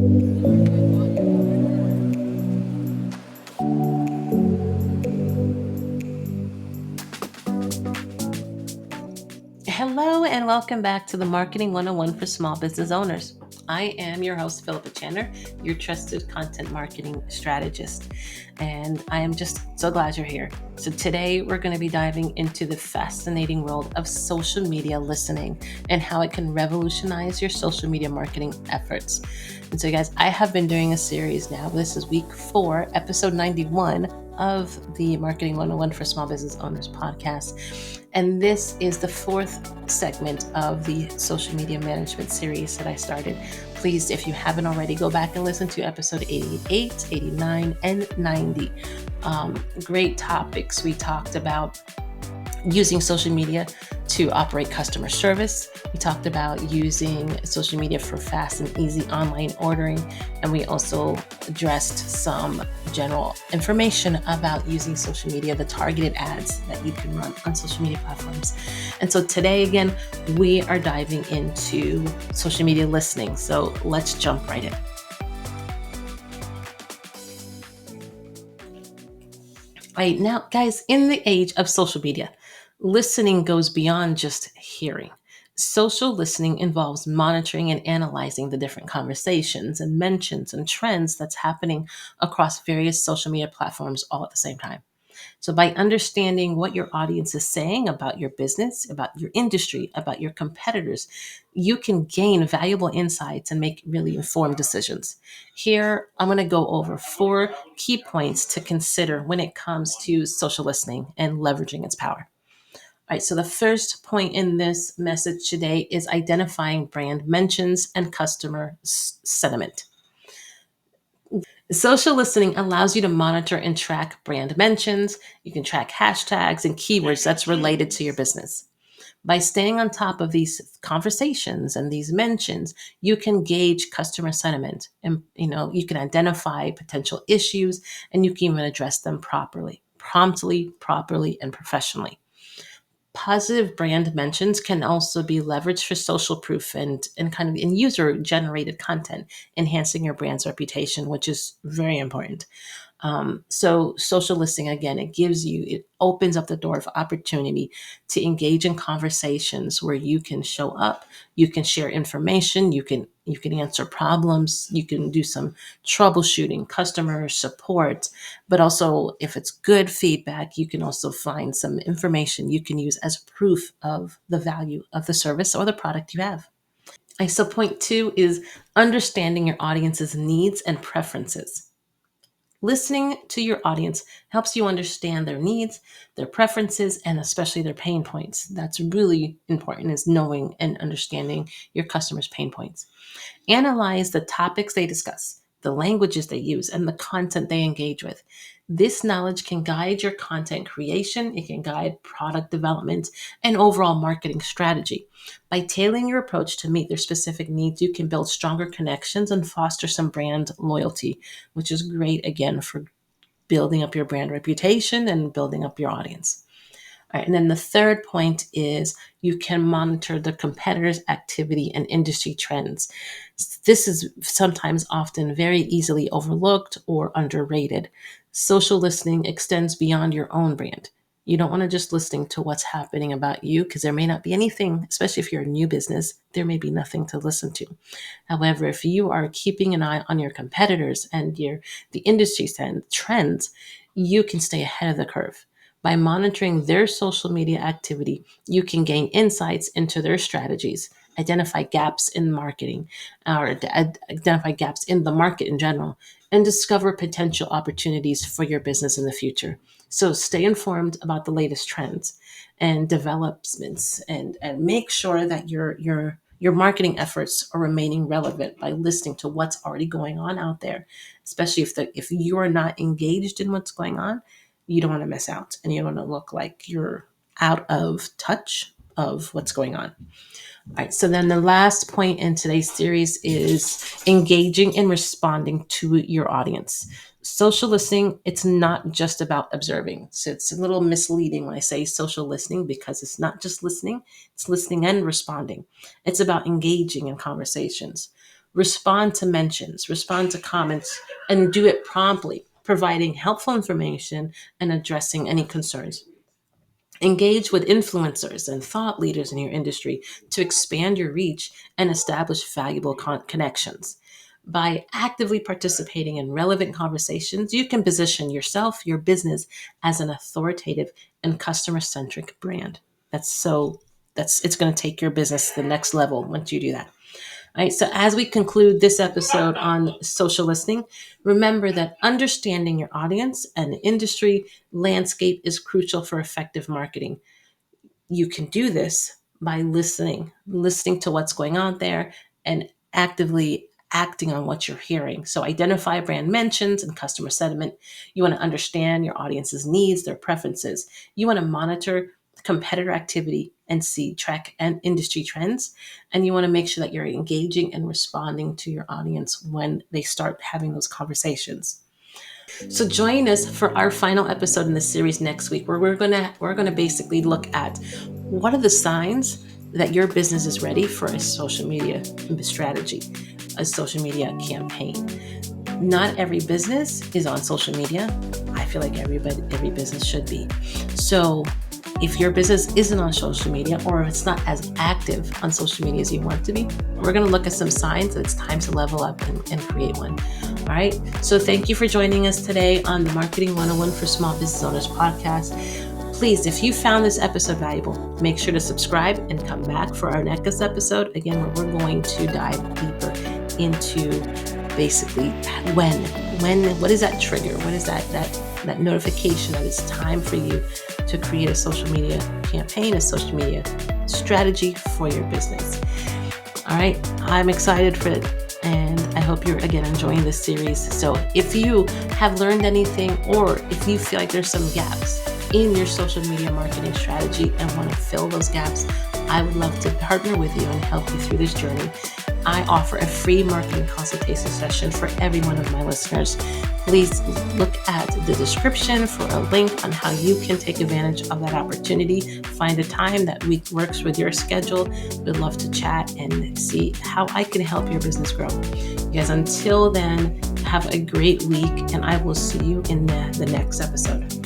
Hello and welcome back to the Marketing 101 for Small Business Owners. I am your host, Philippa Channer, your trusted content marketing strategist, and I am just so glad you're here. So today we're going to be diving into the fascinating world of social media listening and how it can revolutionize your social media marketing efforts. And so guys, I have been doing a series now. This is week 4, episode 91 of the Marketing 101 for Small Business Owners podcast. And this is the 4th segment of the social media management series that I started. Please, if you haven't already, go back and listen to episode 88, 89, and 90. Great topics. We talked about using social media to operate customer service. We talked about using social media for fast and easy online ordering. And we also addressed some general information about using social media, the targeted ads that you can run on social media platforms. And so today, again, we are diving into social media listening. So let's jump right in. Right now, guys, in the age of social media, listening goes beyond just hearing. Social listening involves monitoring and analyzing the different conversations and mentions and trends that's happening across various social media platforms all at the same time. So by understanding what your audience is saying about your business, about your industry, about your competitors, you can gain valuable insights and make really informed decisions. Here, I'm going to go over 4 key points to consider when it comes to social listening and leveraging its power. All right, so the first point in this message today is identifying brand mentions and customer sentiment. Social listening allows you to monitor and track brand mentions. You can track hashtags and keywords that's related to your business. By staying on top of these conversations and these mentions, you can gauge customer sentiment and you can identify potential issues and you can even address them promptly, properly, and professionally. Positive brand mentions can also be leveraged for social proof and kind of in user generated content, enhancing your brand's reputation, which is very important. So social listening, again, it opens up the door of opportunity to engage in conversations where you can show up, you can share information, you can answer problems, you can do some troubleshooting, customer support, but also if it's good feedback, you can also find some information you can use as proof of the value of the service or the product you have. So point 2 is understanding your audience's needs and preferences. Listening to your audience helps you understand their needs, their preferences, and especially their pain points. That's really important, is knowing and understanding your customers' pain points. Analyze the topics they discuss, the languages they use, and the content they engage with. This knowledge can guide your content creation, it can guide product development, and overall marketing strategy. By tailoring your approach to meet their specific needs, you can build stronger connections and foster some brand loyalty, which is great, again, for building up your brand reputation and building up your audience. All right, and then the third point is you can monitor the competitors' activity and industry trends. This is sometimes often very easily overlooked or underrated. Social listening extends beyond your own brand. You don't want to just listen to what's happening about you because there may not be anything, especially if you're a new business, there may be nothing to listen to. However, if you are keeping an eye on your competitors and the industry trends, you can stay ahead of the curve. By monitoring their social media activity, you can gain insights into their strategies, identify gaps in marketing, or identify gaps in the market in general, and discover potential opportunities for your business in the future. So stay informed about the latest trends and developments, and make sure that your marketing efforts are remaining relevant by listening to what's already going on out there, especially if you are not engaged in what's going on. You don't want to miss out and you don't want to look like you're out of touch of what's going on. All right, so then the last point in today's series is engaging and responding to your audience. Social listening, it's not just about observing. So it's a little misleading when I say social listening because it's not just listening, it's listening and responding. It's about engaging in conversations. Respond to mentions, respond to comments, and do it promptly, providing helpful information and addressing any concerns. Engage with influencers and thought leaders in your industry to expand your reach and establish valuable connections. By actively participating in relevant conversations, you can position yourself, your business, as an authoritative and customer-centric brand. It's going to take your business to the next level once you do that. All right. So as we conclude this episode on social listening, remember that understanding your audience and industry landscape is crucial for effective marketing. You can do this by listening to what's going on there and actively acting on what you're hearing. So identify brand mentions and customer sentiment. You want to understand your audience's needs, their preferences. You want to monitor competitor activity and track and industry trends. And you want to make sure that you're engaging and responding to your audience when they start having those conversations. So join us for our final episode in the series next week, where we're gonna basically look at what are the signs that your business is ready for a social media strategy, a social media campaign. Not every business is on social media. I feel like every business should be. So if your business isn't on social media, or if it's not as active on social media as you want to be, we're going to look at some signs that it's time to level up and create one. All right. So thank you for joining us today on the Marketing 101 for Small Business Owners podcast. Please, if you found this episode valuable, make sure to subscribe and come back for our next episode, again, where we're going to dive deeper into basically what is that trigger? What is that notification that it's time for you to create a social media campaign, a social media strategy for your business? All right, I'm excited for it, and I hope you're again enjoying this series. So if you have learned anything, or if you feel like there's some gaps in your social media marketing strategy and want to fill those gaps, I would love to partner with you and help you through this journey. I offer a free marketing consultation session for every one of my listeners. Please look at the description for a link on how you can take advantage of that opportunity. Find a time that works with your schedule. We'd love to chat and see how I can help your business grow. You guys, until then, have a great week, and I will see you in the next episode.